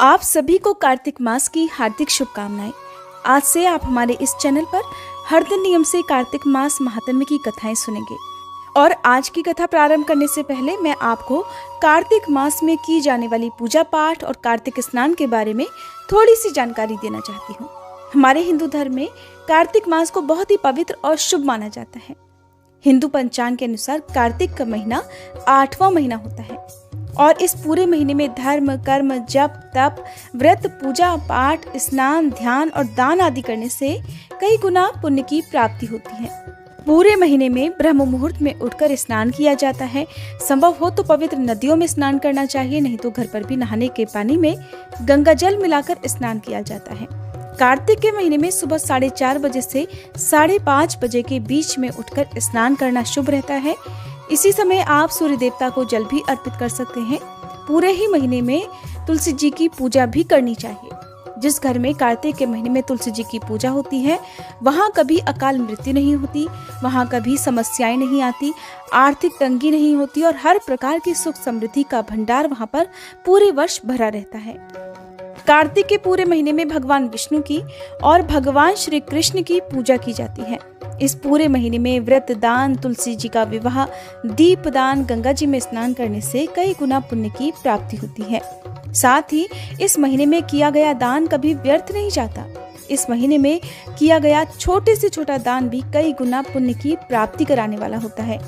आप सभी को कार्तिक मास की हार्दिक शुभकामनाएं। आज से आप हमारे इस चैनल पर हर दिन नियम से कार्तिक मास महात्म्य की कथाएं सुनेंगे। और आज की कथा प्रारंभ करने से पहले मैं आपको कार्तिक मास में की जाने वाली पूजा पाठ और कार्तिक स्नान के बारे में थोड़ी सी जानकारी देना चाहती हूँ। हमारे हिंदू धर्म में कार्तिक मास को बहुत ही पवित्र और शुभ माना जाता है। हिंदू पंचांग के अनुसार कार्तिक का महीना 8वां महीना होता है और इस पूरे महीने में धर्म, कर्म, जप, तप, व्रत, पूजा पाठ, स्नान, ध्यान और दान आदि करने से कई गुना पुण्य की प्राप्ति होती है। पूरे महीने में ब्रह्म मुहूर्त में उठकर स्नान किया जाता है। संभव हो तो पवित्र नदियों में स्नान करना चाहिए, नहीं तो घर पर भी नहाने के पानी में गंगा जल मिलाकर स्नान किया जाता है। कार्तिक के महीने में सुबह 4:30 बजे से 5:30 बजे के बीच में उठकर स्नान करना शुभ रहता है। इसी समय आप सूर्य देवता को जल भी अर्पित कर सकते हैं। पूरे ही महीने में तुलसी जी की पूजा भी करनी चाहिए। जिस घर में कार्तिक के महीने में तुलसी जी की पूजा होती है वहाँ कभी अकाल मृत्यु नहीं होती, वहाँ कभी समस्याएं नहीं आती, आर्थिक तंगी नहीं होती और हर प्रकार की सुख समृद्धि का भंडार वहाँ पर पूरे वर्ष भरा रहता है। कार्तिक के पूरे महीने में भगवान विष्णु की और भगवान श्री कृष्ण की पूजा की जाती है। इस पूरे महीने में व्रत, दान, तुलसी जी का विवाह, दीप दान, गंगा जी में स्नान करने से कई गुना पुण्य की प्राप्ति होती है। साथ ही इस महीने में किया गया दान कभी व्यर्थ नहीं जाता। इस महीने में किया गया छोटे से छोटा दान भी कई गुना पुण्य की प्राप्ति कराने वाला होता है।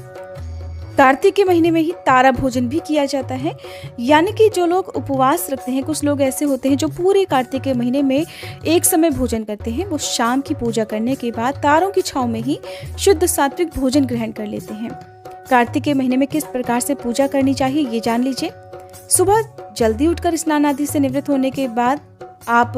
कार्तिक के महीने में ही तारा भोजन भी किया जाता है, यानी कि जो लोग उपवास रखते हैं, कुछ लोग ऐसे होते हैं जो पूरे कार्तिक के महीने में एक समय भोजन करते हैं, वो शाम की पूजा करने के बाद तारों की छांव में ही शुद्ध सात्विक भोजन ग्रहण कर लेते हैं। कार्तिक के महीने में किस प्रकार से पूजा करनी चाहिए ये जान लीजिए। सुबह जल्दी उठकर स्नान आदि से निवृत्त होने के बाद आप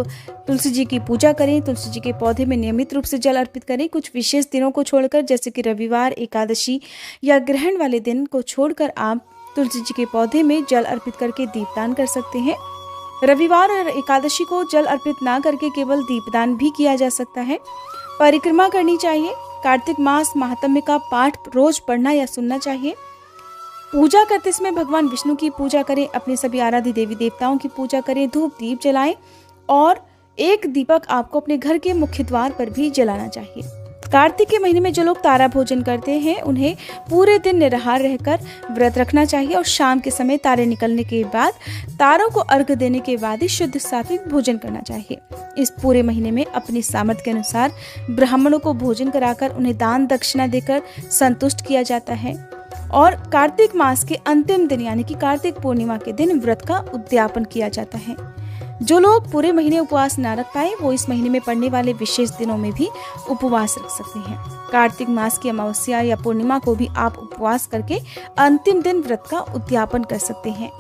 तुलसी जी की पूजा करें। तुलसी जी के पौधे में नियमित रूप से जल अर्पित करें। कुछ विशेष दिनों को छोड़कर, जैसे कि रविवार, एकादशी या ग्रहण वाले दिन को छोड़कर आप तुलसी जी के पौधे में जल अर्पित करके दीपदान कर सकते हैं। रविवार और एकादशी को जल अर्पित ना करके केवल दीपदान भी किया जा सकता है। परिक्रमा करनी चाहिए। कार्तिक मास महात्म्य का पाठ रोज पढ़ना या सुनना चाहिए। पूजा करते समय भगवान विष्णु की पूजा करें, अपने सभी आराध्य देवी देवताओं की पूजा करें, धूप दीप जलाएं और एक दीपक आपको अपने घर के मुख्य द्वार पर भी जलाना चाहिए। कार्तिक के महीने में जो लोग तारा भोजन करते हैं उन्हें पूरे दिन निराहार रहकर व्रत रखना चाहिए और शाम के समय तारे निकलने के बाद तारों को अर्घ्य देने के बाद ही शुद्ध सात्विक भोजन करना चाहिए। इस पूरे महीने में अपनी सामर्थ्य के अनुसार ब्राह्मणों को भोजन कराकर उन्हें दान दक्षिणा देकर संतुष्ट किया जाता है। और कार्तिक मास के अंतिम दिन यानी कि कार्तिक पूर्णिमा के दिन व्रत का उद्यापन किया जाता है। जो लोग पूरे महीने उपवास न रख पाए वो इस महीने में पड़ने वाले विशेष दिनों में भी उपवास रख सकते हैं। कार्तिक मास की अमावस्या या पूर्णिमा को भी आप उपवास करके अंतिम दिन व्रत का उद्यापन कर सकते हैं।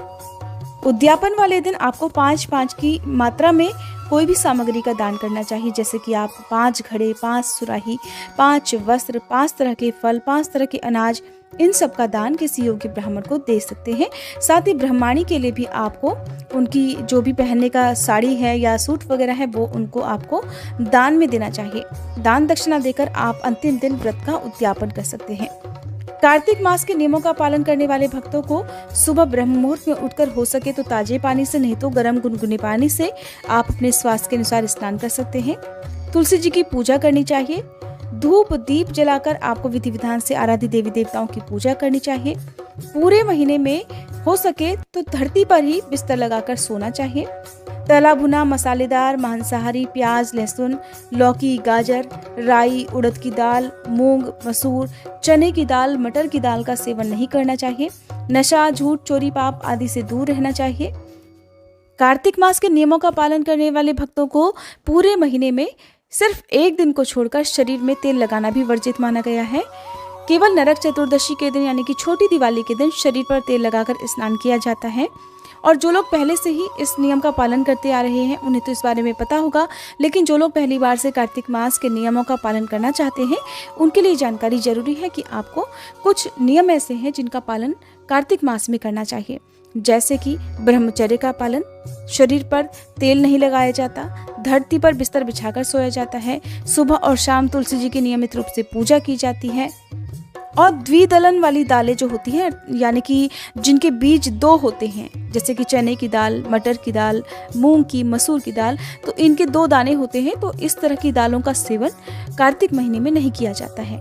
उद्यापन वाले दिन आपको 5-5 की मात्रा में कोई भी सामग्री का दान करना चाहिए, जैसे कि आप 5 घड़े, 5 सुराही, 5 वस्त्र, 5 तरह के फल, 5 तरह के अनाज, इन सब का दान किसी योग्य ब्राह्मण को दे सकते हैं। साथ ही ब्राह्मणी के लिए भी आपको उनकी जो भी पहनने का साड़ी है या सूट वगैरह है वो उनको आपको दान में देना चाहिए। दान दक्षिणा देकर आप अंतिम दिन व्रत का उद्यापन कर सकते हैं। कार्तिक मास के नियमों का पालन करने वाले भक्तों को सुबह ब्रह्म मुहूर्त में उठकर हो सके तो ताजे पानी से, नहीं तो गर्म गुनगुने पानी से आप अपने स्वास्थ्य के अनुसार स्नान कर सकते हैं। तुलसी जी की पूजा करनी चाहिए। धूप दीप जलाकर आपको विधि विधान से आराध्य देवी देवताओं की पूजा करनी चाहिए। पूरे महीने में हो सके तो धरती पर ही बिस्तर लगाकर सोना चाहिए। तला भुना मसालेदार मांसाहारी प्याज, लहसुन, लौकी, गाजर, राई, उड़द की दाल, मूंग, मसूर, चने की दाल, मटर की दाल का सेवन नहीं करना चाहिए। नशा, झूठ, चोरी, पाप आदि से दूर रहना चाहिए। कार्तिक मास के नियमों का पालन करने वाले भक्तों को पूरे महीने में सिर्फ एक दिन को छोड़कर शरीर में तेल लगाना भी वर्जित माना गया है। केवल नरक चतुर्दशी के दिन यानी कि छोटी दिवाली के दिन शरीर पर तेल लगाकर स्नान किया जाता है। और जो लोग पहले से ही इस नियम का पालन करते आ रहे हैं उन्हें तो इस बारे में पता होगा, लेकिन जो लोग पहली बार से कार्तिक मास के नियमों का पालन करना चाहते हैं उनके लिए जानकारी जरूरी है कि आपको कुछ नियम ऐसे हैं जिनका पालन कार्तिक मास में करना चाहिए, जैसे कि ब्रह्मचर्य का पालन, शरीर पर तेल नहीं लगाया जाता, धरती पर बिस्तर बिछाकर सोया जाता है, सुबह और शाम तुलसी जी की नियमित रूप से पूजा की जाती है, और द्विदलन वाली दालें जो होती हैं, यानी कि जिनके बीज दो होते हैं, जैसे कि चने की दाल, मटर की दाल, मूंग की, मसूर की दाल, तो इनके दो दाने होते हैं। तो इस तरह की दालों का सेवन कार्तिक महीने में नहीं किया जाता है।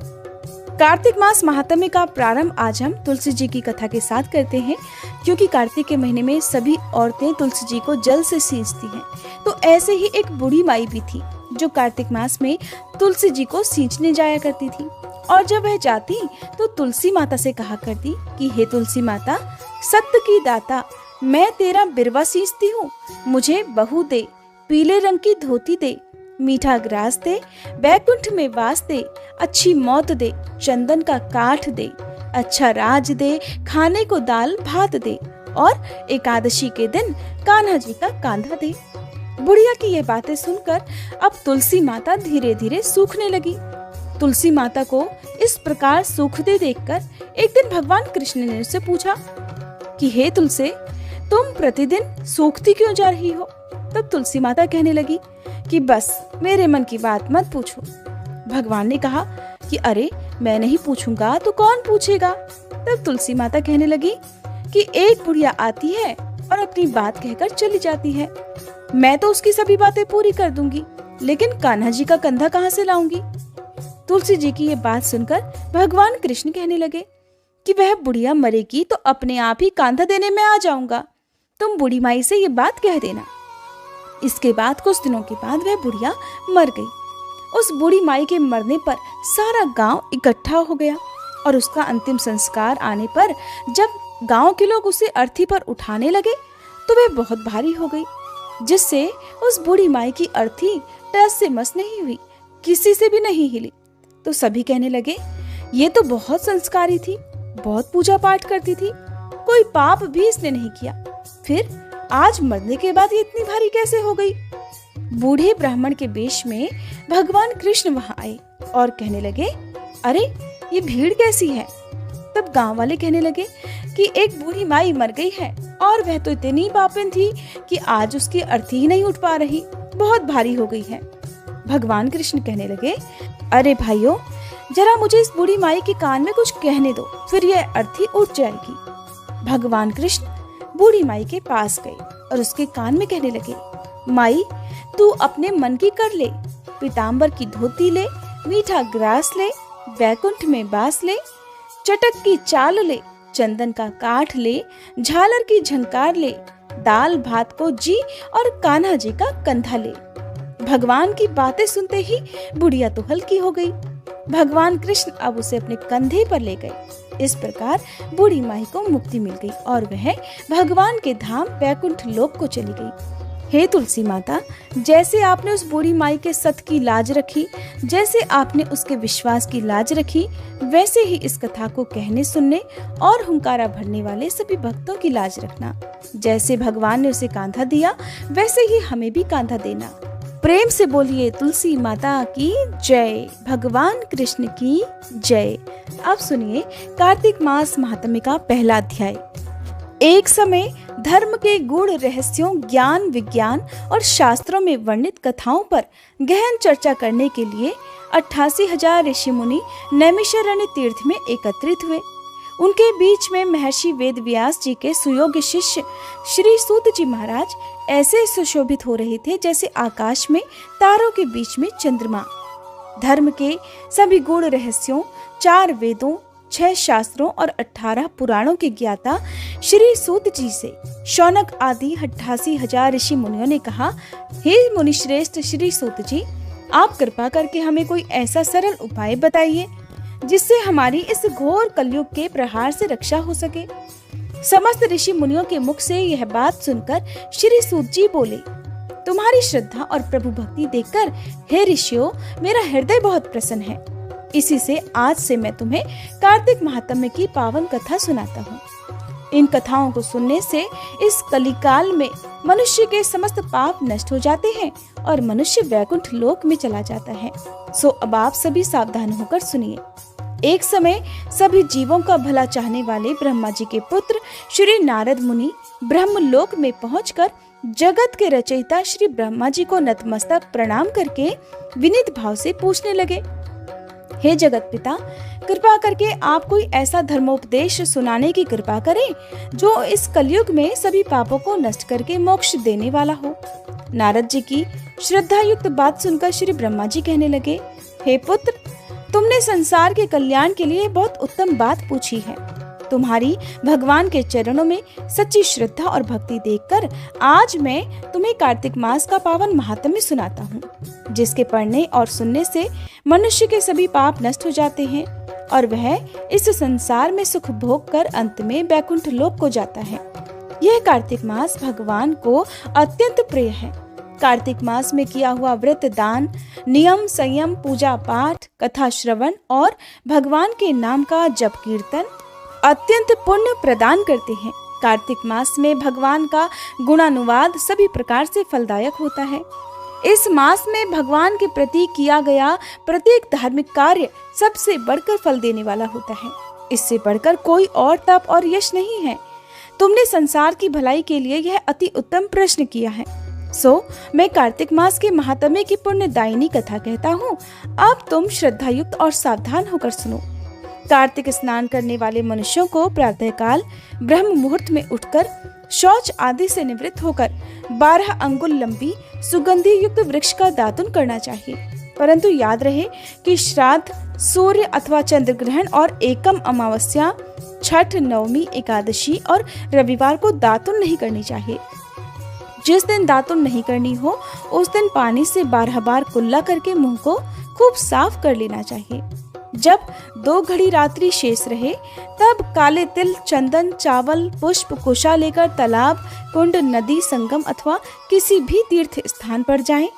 कार्तिक मास महात्म्य का प्रारंभ आज हम तुलसी जी की कथा के साथ करते हैं, क्योंकि कार्तिक के महीने में सभी औरतें तुलसी जी को जल से सींचती हैं। तो ऐसे ही एक बूढ़ी माई भी थी जो कार्तिक मास में तुलसी जी को सींचने जाया करती थी। और जब वह जाती तो तुलसी माता से कहा करती कि हे तुलसी माता, सत्य की दाता, मैं तेरा बिरवा सींचती हूँ, मुझे बहू दे, पीले रंग की धोती दे, मीठा ग्रास दे, बैकुंठ में वास दे, अच्छी मौत दे, चंदन का काठ दे, अच्छा राज दे, खाने को दाल भात दे, और एकादशी के दिन कान्हा जी का कांधा दे। बुढ़िया की ये बातें सुनकर अब तुलसी माता धीरे धीरे सूखने लगी। तुलसी माता को इस प्रकार सूखते देखकर एक दिन भगवान कृष्ण ने उससे पूछा कि हे तुलसी, तुम प्रतिदिन सूखती क्यों जा रही हो? तब तुलसी माता कहने लगी कि बस मेरे मन की बात मत पूछो। भगवान ने कहा कि अरे, मैं नहीं पूछूंगा तो कौन पूछेगा? तब तुलसी माता कहने लगी कि एक बुढ़िया आती है और अपनी बात कहकर चली जाती है, मैं तो उसकी सभी बातें पूरी कर दूंगी, लेकिन कान्हा जी का कंधा कहाँ से लाऊंगी? तुलसी जी की ये बात सुनकर भगवान कृष्ण कहने लगे कि वह बुढ़िया मरेगी तो अपने आप ही कांधा देने में आ जाऊंगा, तुम बूढ़ी माई से ये बात कह देना। इसके बाद कुछ दिनों के बाद वह बुढ़िया मर गई। उस बूढ़ी माई के मरने पर सारा गांव इकट्ठा हो गया और उसका अंतिम संस्कार आने पर जब गांव के लोग उसे अर्थी पर उठाने लगे तो वह बहुत भारी हो गई, जिससे उस बूढ़ी माई की अर्थी टस से मस नहीं हुई, किसी से भी नहीं हिली। तो सभी कहने लगे, ये तो बहुत संस्कारी थी, बहुत पूजा पाठ करती थी, कोई पाप भी इसने नहीं किया, फिर आज मरने के बाद ये इतनी भारी कैसे हो गई? बूढ़े ब्राह्मण के वेश में भगवान कृष्ण वहां आए और कहने लगे, अरे ये भीड़ कैसी है? तब गांव वाले कहने लगे कि एक बूढ़ी माई मर गई है और वह तो इतनी पापिन थी कि आज उसकी अर्थी ही नहीं उठ पा रही, बहुत भारी हो गई है। भगवान कृष्ण कहने लगे, अरे भाइयों, जरा मुझे इस बूढ़ी माई के कान में कुछ कहने दो, फिर यह अर्थी उठ जाएगी। भगवान कृष्ण बूढ़ी माई के पास गए और उसके कान में कहने लगे, माई, तू अपने मन की कर ले, पीताम्बर की धोती ले, मीठा ग्रास ले, बैकुंठ में बास ले, चटक की चाल ले, चंदन का काठ ले, झालर की झंकार ले, दाल भात को जी और कान्हा जी का कंधा ले। भगवान की बातें सुनते ही बुढ़िया तो हल्की हो गई। भगवान कृष्ण अब उसे अपने कंधे पर ले गए। इस प्रकार बूढ़ी माई को मुक्ति मिल गई और वह भगवान के धाम बैकुंठ लोक को चली गई। हे तुलसी माता, जैसे आपने उस बूढ़ी माई के सत की लाज रखी, जैसे आपने उसके विश्वास की लाज रखी, वैसे ही इस कथा को कहने सुनने और हुंकारा भरने वाले सभी भक्तों की लाज रखना। जैसे भगवान ने उसे कांधा दिया, वैसे ही हमें भी कांधा देना। प्रेम से बोलिए तुलसी माता की जय, भगवान कृष्ण की जय। अब सुनिए कार्तिक मास महात्म्य का पहला अध्याय। एक समय धर्म के गूढ़ रहस्यों, ज्ञान, विज्ञान और शास्त्रों में वर्णित कथाओं पर गहन चर्चा करने के लिए 88,000 ऋषि मुनि नैमिषारण्य तीर्थ में एकत्रित हुए। उनके बीच में महर्षि वेदव्यास जी के सुयोग्य शिष्य श्री सूत जी महाराज ऐसे सुशोभित हो रहे थे जैसे आकाश में तारों के बीच में चंद्रमा। धर्म के सभी गूढ़ रहस्यों, 4 वेदों, 6 शास्त्रों और 18 पुराणों के ज्ञाता श्री सूत जी से शौनक आदि 88,000 ऋषि मुनियों ने कहा, हे मुनिश्रेष्ठ श्री सूत जी, आप कृपा करके हमें कोई ऐसा सरल उपाय बताइए जिससे हमारी इस घोर कलयुग के प्रहार से रक्षा हो सके। समस्त ऋषि मुनियों के मुख से यह बात सुनकर श्री सूत जी बोले, तुम्हारी श्रद्धा और प्रभु भक्ति देखकर हे ऋषियों, मेरा हृदय बहुत प्रसन्न है। इसी से आज से मैं तुम्हें कार्तिक महात्म्य की पावन कथा सुनाता हूँ। इन कथाओं को सुनने से इस कलिकाल में मनुष्य के समस्त पाप नष्ट हो जाते हैं और मनुष्य वैकुंठ लोक में चला जाता है। सो अब आप सभी सावधान होकर सुनिए। एक समय सभी जीवों का भला चाहने वाले ब्रह्मा जी के पुत्र श्री नारद मुनि ब्रह्मलोक में पहुंचकर जगत के रचयिता श्री ब्रह्मा जी को नतमस्तक प्रणाम करके विनीत भाव से पूछने लगे, हे जगत पिता, कृपा करके आप कोई ऐसा धर्मोपदेश सुनाने की कृपा करें जो इस कलयुग में सभी पापों को नष्ट करके मोक्ष देने वाला हो। नारद जी की श्रद्धा युक्त बात सुनकर श्री ब्रह्मा जी कहने लगे, हे पुत्र, तुमने संसार के कल्याण के लिए बहुत उत्तम बात पूछी है। तुम्हारी भगवान के चरणों में सच्ची श्रद्धा और भक्ति देखकर आज मैं तुम्हें कार्तिक मास का पावन महात्म्य सुनाता हूँ, जिसके पढ़ने और सुनने से मनुष्य के सभी पाप नष्ट हो जाते हैं और वह इस संसार में सुख भोग कर अंत में वैकुंठ लोक को जाता है। यह कार्तिक मास भगवान को अत्यंत प्रिय है। कार्तिक मास में किया हुआ व्रत, दान, नियम, संयम, पूजा पाठ, कथा श्रवण और भगवान के नाम का जप कीर्तन अत्यंत पुण्य प्रदान करते हैं। कार्तिक मास में भगवान का गुणानुवाद सभी प्रकार से फलदायक होता है। इस मास में भगवान के प्रति किया गया प्रत्येक धार्मिक कार्य सबसे बढ़कर फल देने वाला होता है। इससे बढ़कर कोई और तप और यश नहीं है। तुमने संसार की भलाई के लिए यह अति उत्तम प्रश्न किया है। सो मैं कार्तिक मास के महात्म्य की पुण्यदायिनी कथा कहता हूँ। अब तुम श्रद्धायुक्त और सावधान होकर सुनो। कार्तिक स्नान करने वाले मनुष्यों को प्रातःकाल ब्रह्म मुहूर्त में उठकर शौच आदि से निवृत्त होकर 12 अंगुल लंबी सुगंधि युक्त वृक्ष का दातुन करना चाहिए। परंतु याद रहे कि श्राद्ध, सूर्य अथवा चंद्र ग्रहण और एकम अमावस्या, छठ, नवमी, एकादशी और रविवार को दातुन नहीं करनी चाहिए। जिस दिन दातुन नहीं करनी हो उस दिन पानी से 12 बार कुल्ला करके मुंह को खूब साफ कर लेना चाहिए। जब 2 घड़ी रात्रि शेष रहे तब काले तिल, चंदन, चावल, पुष्प, कुशा लेकर तालाब, कुंड, नदी, संगम अथवा किसी भी तीर्थ स्थान पर जाएं।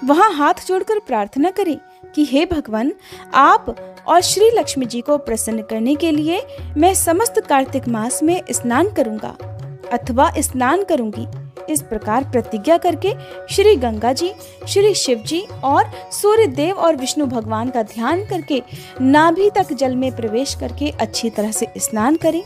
वहां हाथ जोड़कर प्रार्थना करें कि हे भगवान, आप और श्री लक्ष्मी जी को प्रसन्न करने के लिए मैं समस्त कार्तिक मास में स्नान करूंगा अथवा स्नान करूंगी। इस प्रकार प्रतिज्ञा करके श्री गंगा जी, श्री शिव जी और सूर्य देव और विष्णु भगवान का ध्यान करके नाभि तक जल में प्रवेश करके अच्छी तरह से स्नान करें।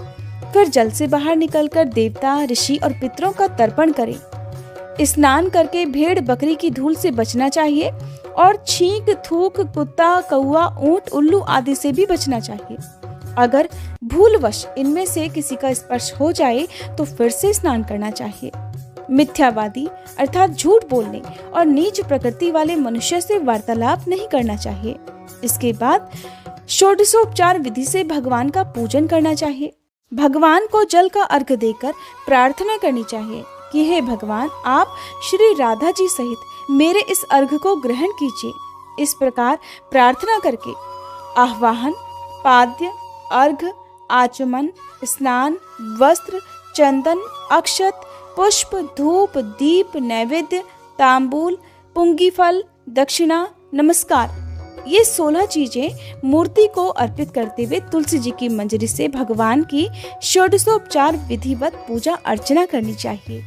फिर जल से बाहर निकलकर देवता, ऋषि और पितरों का तर्पण करें। स्नान करके भेड़ बकरी की धूल से बचना चाहिए और छींक, थूक, कुत्ता, कौआ, ऊंट, उल्लू आदि से भी बचना चाहिए। अगर भूलवश इनमें से किसी का स्पर्श हो जाए तो फिर से स्नान करना चाहिए। मिथ्यावादी अर्थात झूठ बोलने और नीच प्रकृति वाले मनुष्य से वार्तालाप नहीं करना चाहिए। इसके बाद षोडशोपचार विधि से भगवान का पूजन करना चाहिए। भगवान को जल का अर्घ देकर प्रार्थना करनी चाहिए कि हे भगवान, आप श्री राधा जी सहित मेरे इस अर्घ को ग्रहण कीजिए। इस प्रकार प्रार्थना करके आह्वान, पाद्य, अर्घ, आचमन, स्नान, वस्त्र, चंदन, अक्षत, पुष्प, धूप, दीप, नैवेद्य, तांबूल, पुंगी फल, दक्षिणा, नमस्कार, ये 16 चीजें मूर्ति को अर्पित करते हुए तुलसी जी की मंजरी से भगवान की षोडशोपचार विधिवत पूजा अर्चना करनी चाहिए।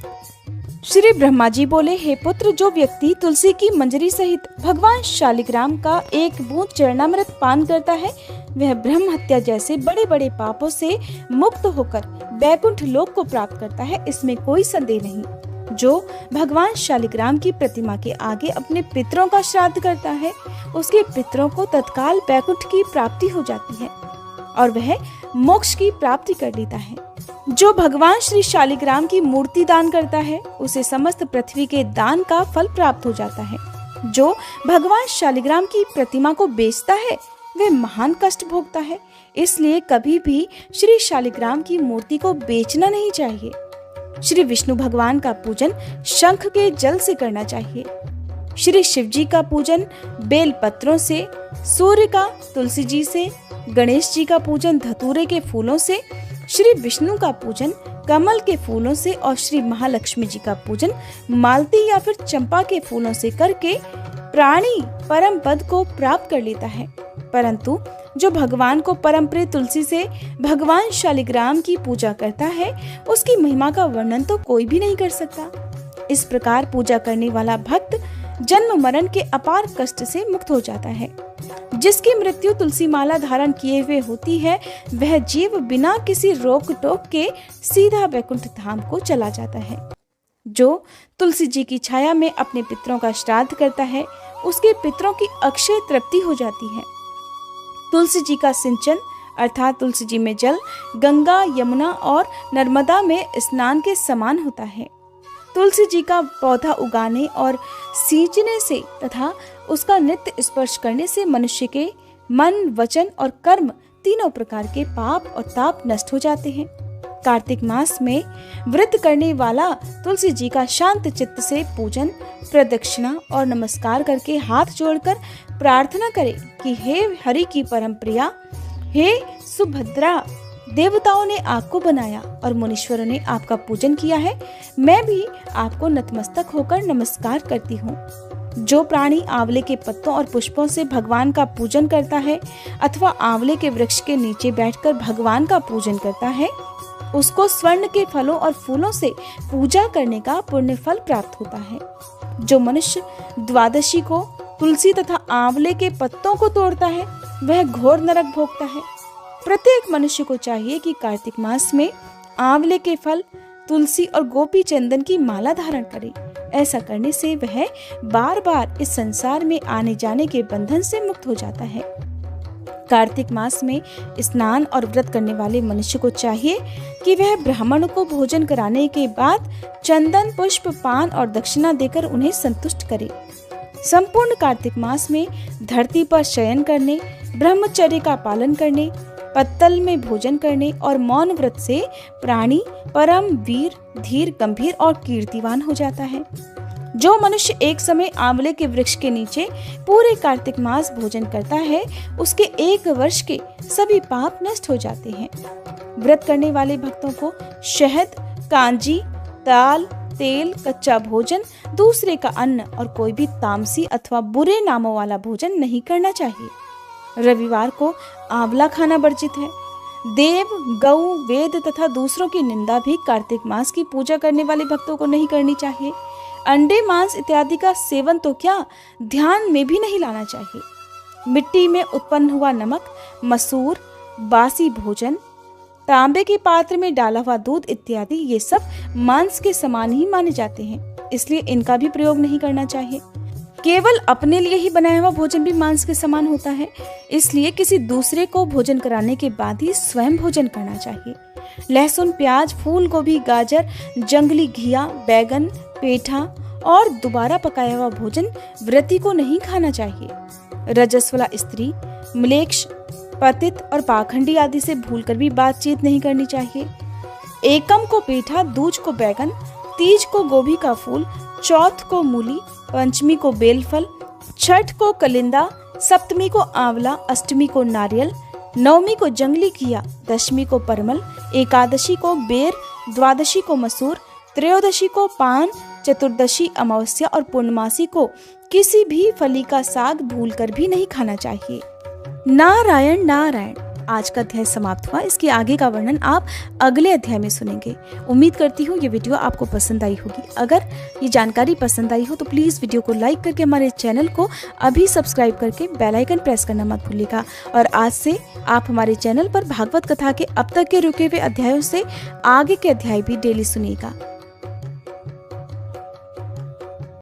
श्री ब्रह्मा जी बोले, हे पुत्र, जो व्यक्ति तुलसी की मंजरी सहित भगवान शालिग्राम का एक बूंद चरणामृत पान करता है वह ब्रह्म हत्या जैसे बड़े बड़े पापों से मुक्त होकर वैकुंठ लोक को प्राप्त करता है। इसमें कोई संदेह नहीं। जो भगवान शालिग्राम की प्रतिमा के आगे अपने पितरों का श्राद्ध करता है उसके पितरों को तत्काल वैकुंठ की प्राप्ति हो जाती है और वह मोक्ष की प्राप्ति कर लेता है। जो भगवान श्री शालिग्राम की मूर्ति दान करता है उसे समस्त पृथ्वी के दान का फल प्राप्त हो जाता है। जो भगवान शालिग्राम की प्रतिमा को बेचता है वह महान कष्ट भोगता है। इसलिए कभी भी श्री शालिग्राम की मूर्ति को बेचना नहीं चाहिए। श्री विष्णु भगवान का पूजन शंख के जल से करना चाहिए। श्री शिव जी का पूजन बेल पत्रों से, सूर्य का तुलसी जी से, गणेश जी का पूजन धतूरे के फूलों से, श्री विष्णु का पूजन कमल के फूलों से और श्री महालक्ष्मी जी का पूजन मालती या फिर चंपा के फूलों से करके प्राणी परम पद को प्राप्त कर लेता है। परंतु जो भगवान को परम प्रिय तुलसी से भगवान शालिग्राम की पूजा करता है उसकी महिमा का वर्णन तो कोई भी नहीं कर सकता। इस प्रकार पूजा करने वाला भक्त जन्म मरण के अपार कष्ट से मुक्त हो जाता है। जिसकी मृत्यु तुलसी माला धारण किए हुए होती है वह जीव बिना किसी रोक टोक के सीधा वैकुंठ धाम को चला जाता है। जो तुलसी जी की छाया में अपने पितरों का श्राद्ध करता है उसके पितरों की अक्षय तृप्ति हो जाती है। तुलसी जी का सिंचन अर्थात तुलसी जी में जल गंगा, यमुना और नर्मदा में स्नान के समान होता है। तुलसी जी का पौधा उगाने और सींचने से तथा उसका नित्य स्पर्श करने से मनुष्य के मन, वचन और कर्म तीनों प्रकार के पाप और ताप नष्ट हो जाते हैं। कार्तिक मास में व्रत करने वाला तुलसी जी का शांत चित्त से पूजन, प्रदक्षिणा और नमस्कार करके हाथ जोड़कर प्रार्थना करे कि हे हरि की परम प्रिया, हे सुभद्रा, देवताओं ने आपको बनाया और मुनीश्वरों ने आपका पूजन किया है। मैं भी आपको नतमस्तक होकर नमस्कार करती हूँ। जो प्राणी आंवले के पत्तों और पुष्पों से भगवान का पूजन करता है अथवा आंवले के वृक्ष के नीचे बैठकर भगवान का पूजन करता है, उसको स्वर्ण के फलों और फूलों से पूजा करने का पुण्य फल प्राप्त होता है। जो मनुष्य द्वादशी को तुलसी तथा आंवले के पत्तों को तोड़ता है वह घोर नरक भोगता है। प्रत्येक मनुष्य को चाहिए कि कार्तिक मास में आंवले के फल, तुलसी और गोपी चंदन की माला धारण करे। ऐसा करने से वह बार बार इस संसार में आने जाने के बंधन से मुक्त हो जाता है। कार्तिक मास में स्नान और व्रत करने वाले मनुष्य को चाहिए कि वह ब्राह्मण को भोजन कराने के बाद चंदन, पुष्प, पान और दक्षिणा देकर उन्हें संतुष्ट करे। संपूर्ण कार्तिक मास में धरती पर शयन करने, ब्रह्मचर्य का पालन करने, पत्तल में भोजन करने और मौन व्रत से प्राणी परम वीर, धीर, गंभीर और कीर्तिवान हो जाता है। जो मनुष्य एक समय आंवले के वृक्ष के नीचे पूरे कार्तिक मास भोजन करता है, उसके 1 वर्ष के सभी पाप नष्ट हो जाते हैं। व्रत करने वाले भक्तों को शहद, कांजी, दाल, तेल, कच्चा भोजन, दूसरे का अन्न और कोई भी तामसी अथवा बुरे नामों वाला भोजन नहीं करना चाहिए। रविवार को आंवला खाना वर्जित है। देव, गौ, वेद तथा दूसरों की निंदा भी कार्तिक मास की पूजा करने वाले भक्तों को नहीं करनी चाहिए। अंडे, मांस इत्यादि का सेवन तो क्या, ध्यान में भी नहीं लाना चाहिए। मिट्टी में उत्पन्न हुआ नमक, मसूर, बासी भोजन, तांबे के पात्र में डाला हुआ दूध इत्यादि ये सब मांस के समान ही माने जाते हैं, इसलिए इनका भी प्रयोग नहीं करना चाहिए। केवल अपने लिए ही बनाया हुआ भोजन भी मांस के समान होता है, इसलिए किसी दूसरे को भोजन कराने के बाद ही स्वयं भोजन करना चाहिए। लहसुन, प्याज, फूल गोभी, गाजर, जंगली घिया, बैगन, पेठा और दोबारा पकाया हुआ भोजन व्रती को नहीं खाना चाहिए। रजस्वला स्त्री, म्लेच्छ, पतित और पाखंडी आदि से भूलकर भी बातचीत नहीं करनी चाहिए। एकम को पेठा, दूज को बैगन, तीज को गोभी का फूल, चौथ को मूली, पंचमी को बेलफल, छठ को कलिंदा, सप्तमी को आंवला, अष्टमी को नारियल, नवमी को जंगली घिया, दशमी को परमल, एकादशी को बेर, द्वादशी को मसूर, त्रयोदशी को पान, चतुर्दशी अमावस्या और पूर्णमासी को किसी भी फली का साग भूलकर भी नहीं खाना चाहिए। नारायण नारायण। आज का अध्याय समाप्त हुआ। इसके आगे का वर्णन आप अगले अध्याय में सुनेंगे। उम्मीद करती हूँ ये वीडियो आपको पसंद आई होगी। अगर ये जानकारी पसंद आई हो तो प्लीज़ वीडियो को लाइक करके हमारे चैनल को अभी सब्सक्राइब करके बेल आइकन प्रेस करना मत भूलिएगा। और आज से आप हमारे चैनल पर भागवत कथा के अब तक के रुके हुए अध्यायों से आगे के अध्याय भी डेली सुनिएगा।